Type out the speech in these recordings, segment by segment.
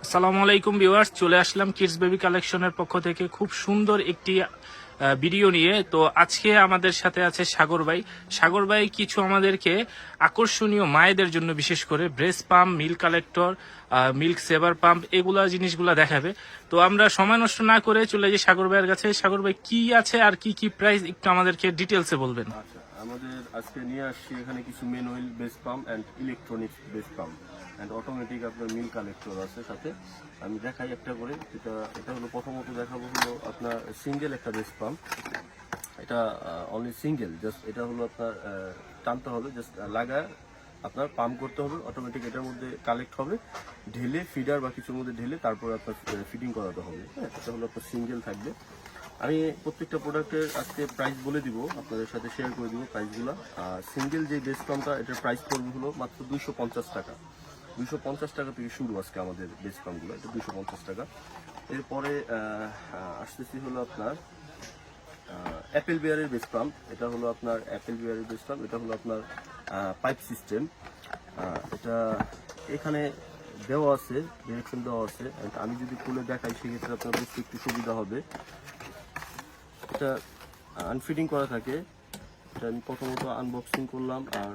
আসসালামু আলাইকুম ভিউয়ার্স, চলে আসলাম কিডস বেবি কালেকশনের পক্ষ থেকে খুব সুন্দর একটি ভিডিও নিয়ে। তো আজকে আমাদের সাথে আছে সাগর ভাই কিছু আমাদেরকে আকর্ষণীয় মায়েদের জন্য বিশেষ করে breast pump, milk collector, milk saver pump এগুলা জিনিসগুলা দেখাবে। তো আমরা সময় নষ্ট না করে চলে যাই সাগর ভাইয়ের কাছে। সাগর ভাই, কি আছে আর কি কি প্রাইস একটু আমাদেরকে ডিটেলসে বলবেন। আচ্ছা, আমাদের আজকে নিয়ে আসছি এখানে কিছু manual base pump and electronics base pump and automatic আপনার মিল কালেক্টর আছে সাথে। আমি দেখাই একটা করে। এটা হলো প্রথমত দেখাবো হলো আপনার সিঙ্গেল একটা বেস পাম্প। এটা অনলি সিঙ্গেল, জাস্ট এটা হলো আপনার টানতে হবে, জাস্ট লাগায় আপনার পাম্প করতে হবে, অটোমেটিক এটার মধ্যে কালেক্ট হবে, ঢেলে ফিডার বা কিছুর মধ্যে ঢেলে তারপর আপনার ফিটিং করাতে হবে। হ্যাঁ, এটা হলো আপনার সিঙ্গেল থাকবে। আমি প্রত্যেকটা প্রোডাক্টের আজকে প্রাইস বলে দিব, আপনাদের সাথে শেয়ার করে দিব প্রাইসগুলো। সিঙ্গেল যে বেস পাম্পটা, এটার প্রাইস পড়বে হলো মাত্র 250 টাকা। 250 টাকা থেকে শুরু আজকে আমাদের বেস পাম্পগুলো, এটা 250 টাকা। এরপরে আসতেছি হলো আপনার অ্যাপেল বিয়ারের বেস পাম্প। এটা হলো আপনার অ্যাপেল বিয়ারের বেস পাম্প। এটা হলো আপনার পাইপ সিস্টেম। এটা এখানে দেওয়া আছে, ডিরেকশন দেওয়া আছে। আমি যদি খুলে দেখাই সেক্ষেত্রে আপনার বুঝতে একটু সুবিধা হবে। এটা আনফিটিং করা থাকে। এটা আমি প্রথমত আনবক্সিং করলাম, আর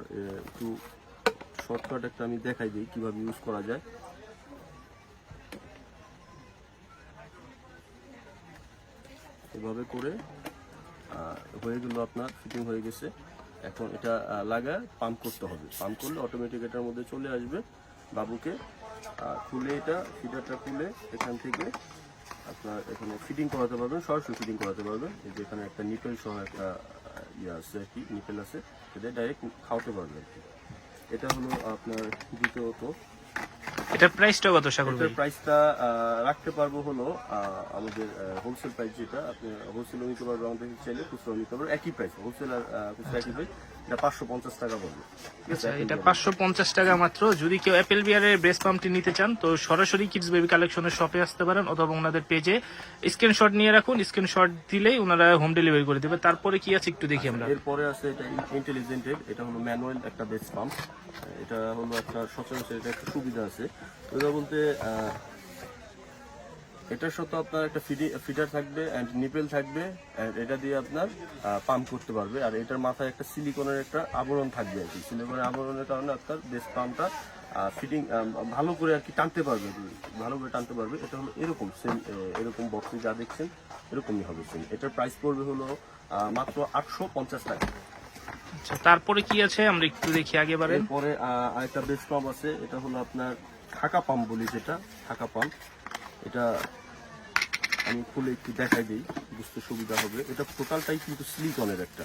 একটু শর্টকাট একটা আমি দেখাই দিই কিভাবে ইউজ করা যায়। এভাবে করে হয়ে গেল, আপনার ফিটিং হয়ে গেছে। এখন এটা লাগায় পাম্প করতে হবে। পাম্প করলে অটোমেটিক এটার মধ্যে চলে আসবে বাবুকে। খুলে এটা ফিডারটা খুলে এখান থেকে আপনার এখানে ফিটিং করাতে পারবেন, সরাসরি ফিটিং করাতে পারবেন। এই যে এখানে একটা নিপেল সহ একটা ইয়ে আছে আর কি, নিপেল আছে, এটা ডাইরেক্ট খাওয়াতে পারবেন আর কি। এটা হলো আপনার দ্বিতীয়ত। এটার প্রাইসটা কত সাগর ভাই? প্রাইসটা রাখতে পারবো হলো আমাদের হোলসেল প্রাইস, যেটা আপনি হোলসেল নিতে পারবেন, আমাদের চাইলে খুচরা নিতে পারবেন একই প্রাইস, হোলসেল আর খুচরা একই প্রাইস। এটা 550 টাকা পড়বে। ঠিক আছে, এটা 550 টাকা মাত্র। যদি কেউ অ্যাপেল বিয়ারের ব্রেস্ট পাম্পটি নিতে চান তো সরাসরি কিডস বেবি কালেকশনের শপে আসতে পারেন, অথবা ওনাদের পেজে স্ক্রিনশট নিয়ে রাখুন, স্ক্রিনশট দিলেই ওনারা হোম ডেলিভারি করে দেবে। তারপরে কি আছে একটু দেখি আমরা। এরপরে আছে এটা ইন্টেলিজেন্টের। এটা হলো ম্যানুয়াল একটা বেস পাম্প। এটা হলো একটা সচরাচর এটা একটা সুবিধা আছে, সুবিধা বলতে এটার সাথে আপনার একটা ফিডার থাকবে অ্যান্ড নিপেল থাকবে, অ্যান্ড এটা দিয়ে আপনার পাম্প করতে পারবে। আর এটার মাথায় একটা সিলিকনের একটা আবরণ থাকবে আর কি। সিলিকনের আবরণের কারণে আপনার বেস পাম্পটা ফিটিং ভালো করে আর কি টানতে পারবে, ভালো করে টানতে পারবে। এটা হলো এরকম সেম, এরকম বক্সে যা দেখছেন এরকমই হবে সেম। এটার প্রাইস পড়বে হলো মাত্র 850 টাকা। আচ্ছা, তারপরে কি আছে আমরা একটু দেখি আগে বারে। এরপরে আরেকটা বেস পাম্প আছে। এটা হলো আপনার ঢাকা পাম্প বলি, যেটা ঢাকা পাম্প। এটা আমি খুলে একটু দেখাই দিই, বুঝতে সুবিধা হবে। এটা টোটালটাই কিন্তু সিলিকনের একটা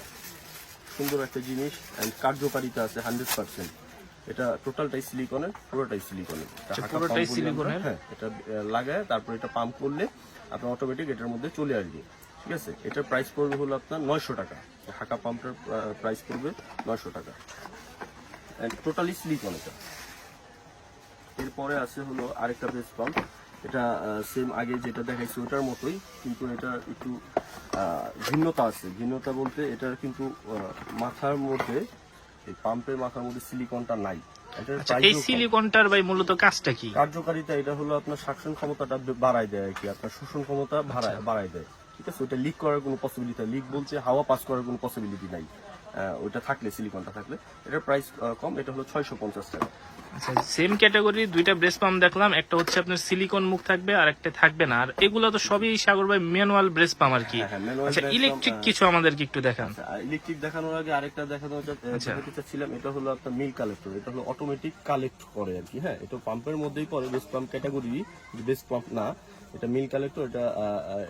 সুন্দর একটা জিনিস, অ্যান্ড কার্যকারিতা আছে 100%। এটা টোটালটাই সিলিকনের, পুরোটাই সিলিকনের। পুরোটাই সিলিকনের। হ্যাঁ, এটা লাগায় তারপর এটা পাম্প করলে আপনার অটোমেটিক এটার মধ্যে চলে আসবে। ঠিক আছে, এটার প্রাইস পড়বে হলো আপনার 900 টাকা। ঢাকা পাম্পটার প্রাইস পড়বে 900 টাকা, অ্যান্ড টোটালি সিলিকন এটা। এরপরে আছে হলো আরেকটা বেস পাম্প। এটা সেম আগে যেটা দেখাইছি ওটার মতোই, কিন্তু এটা একটু ভিন্নতা আছে। ভিন্নতা বলতে এটার কিন্তু মাথার মধ্যে, এই পাম্পের মাথার মধ্যে সিলিকনটা নাই। আচ্ছা, এই সিলিকনটার ভাই মূলত কাজটা কি? কার্যকারিতা এটা হলো আপনার শাসন ক্ষমতাটা বাড়ায় দেয় আর কি, আপনার শোষণ ক্ষমতা বাড়ায় দেয়। ঠিক আছে, ওটা লিক করার কোনো পসিবিলিটি, লিক বলতে হাওয়া পাস করার কোনো পসিবিলিটি নাই ওইটা থাকলে, সিলিকনটা থাকলে। এটার প্রাইস কম, এটা হলো 650 টাকা। আচ্ছা, সেম ক্যাটাগরি দুইটা ব্রেস্ট পাম্প দেখলাম, একটা হচ্ছে আপনার সিলিকন মুখ থাকবে আর একটা থাকবে না। আর এগুলো তো সবই সাগর ভাই ম্যানুয়াল ব্রেস্ট পাম্প আর কি। আচ্ছা, ইলেকট্রিক কিছু আমাদেরকে একটু দেখান। ইলেকট্রিক দেখানোর আগে আরেকটা দেখানোর চাচ্ছিলাম। এটা হলো আপনার মিল কালেক্টর। এটা হলো অটোমেটিক কালেক্ট করে আর কি। হ্যাঁ, এটা পাম্পের মধ্যেই পড়ে, best pump category, best pump না। এটা মিল কালেক্টর,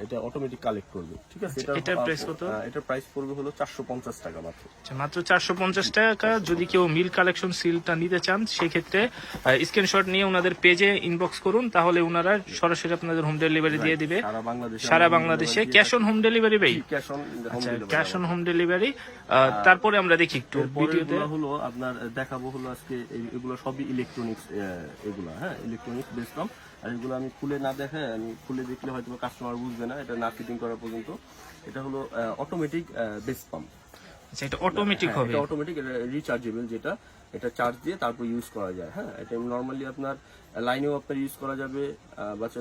এটা অটোমেটিক কালেক্ট করবে। ঠিক আছে, এটার প্রাইস কত? এটার প্রাইস পড়বে হলো 450 টাকা মাত্র। আচ্ছা, মাত্র 450 টাকা। যদি কেউ মিল কালেকশন সিলটা নিতে চান সেক্ষেত্রে স্ক্রিনশট নিয়ে ওনাদের পেজে ইনবক্স করুন, তাহলে ওনারা সরাসরি আপনাদের হোম ডেলিভারি দিয়ে দিবে সারা বাংলাদেশে। ক্যাশ অন হোম ডেলিভারি ভাই? আচ্ছা, ক্যাশ অন হোম ডেলিভারি। তারপরে আমরা দেখি একটু ভিডিওতে হলো আপনার দেখাবো হলো আজকে এগুলো সবই ইলেকট্রনিক্স, এগুলা হ্যাঁ ইলেকট্রনিক্স বেস পাম্প। আর এগুলো আমি খুলে না দেখাই, আমি খুলে দেখলে হয়তো কাস্টমার বুঝবে না, এটা না ফিটিং করা পর্যন্ত। এটা হলো অটোমেটিক বেস পাম্প। আচ্ছা, এটা অটোমেটিক হবে? এটা অটোমেটিক, এটা রিচার্জেবল, যেটা এটা চার্জ দিয়ে তারপর ইউজ করা যায়। হ্যাঁ, এটা নরমালি আপনার লাইনেও আপনার ইউজ করা যাবে, বাচ্চা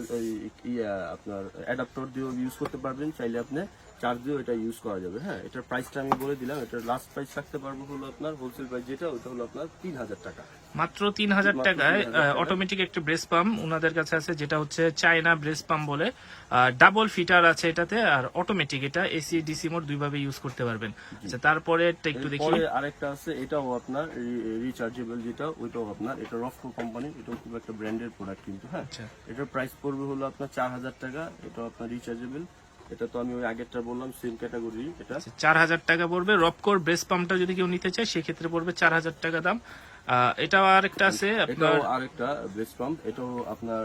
আপনার অ্যাডাপ্টার দিয়েও ইউজ করতে পারবেন, চাইলে আপনি চার্জ দিয়েও এটা ইউজ করা যাবে। হ্যাঁ, এটার প্রাইসটা আমি বলে দিলাম, এটার লাস্ট প্রাইস রাখতে পারবো হলো আপনার হোলসেল প্রাইস যেটা, ওটা হলো আপনার 3000 টাকা। মাত্র 3000 মাত্র টাকায় 3000 টাকায়। অটোমেটিক একটা ব্রেস পাম্প ওনাদের কাছে আছে, যেটা হচ্ছে চায়না ব্রেস পাম্প বলে। ডাবল ফিটার আছে এটাতে, আর অটোমেটিক, এটা এসি ডিসি মোড দুইভাবে ইউজ করতে পারবেন। আচ্ছা, তারপরে একটু দেখি। এরপরে আরেকটা আছে, এটাও আপনার রিচার্জেবল, যেটা ওইটাও আপনার, এটা রফকো কোম্পানি, এটাও খুব একটা ব্র্যান্ডের প্রোডাক্ট কিন্তু। হ্যাঁ, আচ্ছা। এটার প্রাইস পড়বে হলো আপনার 4000 টাকা। এটাও আপনার রিচার্জেবল, এটা তো আমি ওই আগেরটা বললাম সেম ক্যাটাগরি। এটা 4000 টাকা পড়বে। রপকোর ব্রেস পাম্পটা যদি কেউ নিতে চায় সেক্ষেত্রে পড়বে 4000 টাকা দাম। এটাও আরেকটা আছে আপনার, এটাও আরেকটা ব্রেস পাম্প, এটাও আপনার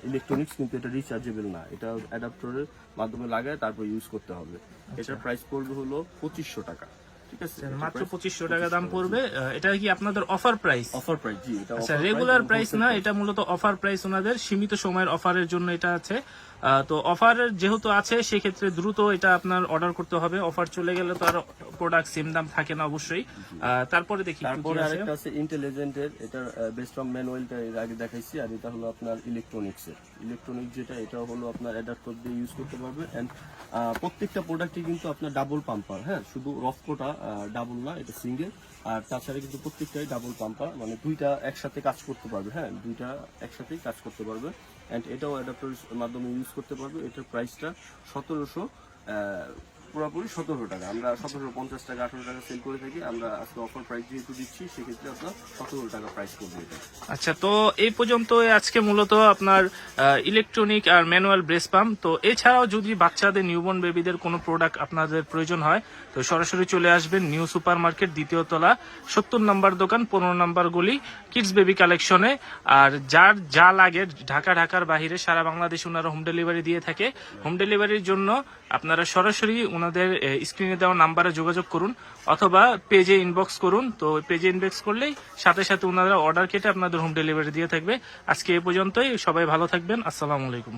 ইলেকট্রনিক্স, কিন্তু এটা রিচার্জেবল না, এটা অ্যাডাপ্টারের মাধ্যমে লাগায় তারপর ইউজ করতে হবে। এটার প্রাইস পড়বে হলো 2500 টাকা। ঠিক আছে, মাত্র 2500 টাকা দাম পড়বে। এটা কি আপনাদের অফার প্রাইস? অফার প্রাইস, জি, এটা আচ্ছা, offer রেগুলার price, প্রাইস না, এটা মূলত অফার প্রাইস ওনাদের, সীমিত সময়ের অফারের জন্য এটা আছে। তো অফার যেহেতু আছে সেক্ষেত্রে দ্রুত এটা আপনার অর্ডার করতে হবে, অফার চলে গেলে তো আর প্রোডাক্ট সেম দাম থাকে না অবশ্যই। তারপরে দেখি একটু কি তারপরে আছে। আরেকটা আছে ইন্টেলিজেন্টের, এটার বেস্ট ফ্রম ম্যানুয়ালটা এর আগে দেখাইছি, আর এটা হলো আপনার ইলেকট্রনিক্সের। ইলেকট্রনিক্স যেটা, এটা হলো আপনার অ্যাডাপ্টার দিয়ে ইউজ করতে পারবে। এন্ড প্রত্যেকটা প্রোডাক্টই কিন্তু আপনার ডাবল পাম্পার। হ্যাঁ, শুধু রফকোটা ডাবল না, এটা সিঙ্গেল। আর তাছাড়া কিন্তু প্রত্যেকটাই ডাবল পাম্পার, মানে দুইটা একসাথে কাজ করতে পারবে। হ্যাঁ, দুইটা একসাথেই কাজ করতে পারবে। এন্ড এটাও অ্যাডাপ্টারের মাধ্যমে ইউজ করতে পারবে। এটার প্রাইসটা 1700, পুরোপুরি 1700 টাকা। আমরা 1750 টাকা 18 টাকা সেল করে থাকি। আমরা আজকে অফার প্রাইস যেহেতু দিচ্ছি, সেক্ষেত্রে আপনার 1700 টাকা প্রাইস করবে এটা। আচ্ছা, তো এই পর্যন্ত আজকে মূলত আপনার ইলেকট্রনিক আর ম্যানুয়াল ব্রেস পাম্প। তো এছাড়াও যদি বাচ্চাদের নিউবর্ন বেবিদের কোনো প্রোডাক্ট আপনাদের প্রয়োজন হয়, তো সরাসরি চলে আসবেন নিউ সুপার মার্কেট, দ্বিতীয় তলা, 70 নম্বর দোকান, 15 নম্বর গলি, কিডস বেবি কালেকশনে। আর যার যা লাগে ঢাকার বাইরে সারা বাংলাদেশে ওনারা হোম ডেলিভারি দিয়ে থাকে। হোম ডেলিভারির জন্য আপনারা সরাসরি ওনাদের স্ক্রিনে দেওয়া নাম্বারে যোগাযোগ করুন, অথবা পেজে ইনবক্স করুন। তো পেজে ইনবক্স করলেই সাথে সাথে ওনারা অর্ডার কেটে আপনাদের হোম ডেলিভারি দিয়ে থাকবে। আজকে এই পর্যন্তই, সবাই ভালো থাকবেন, আসসালামু আলাইকুম।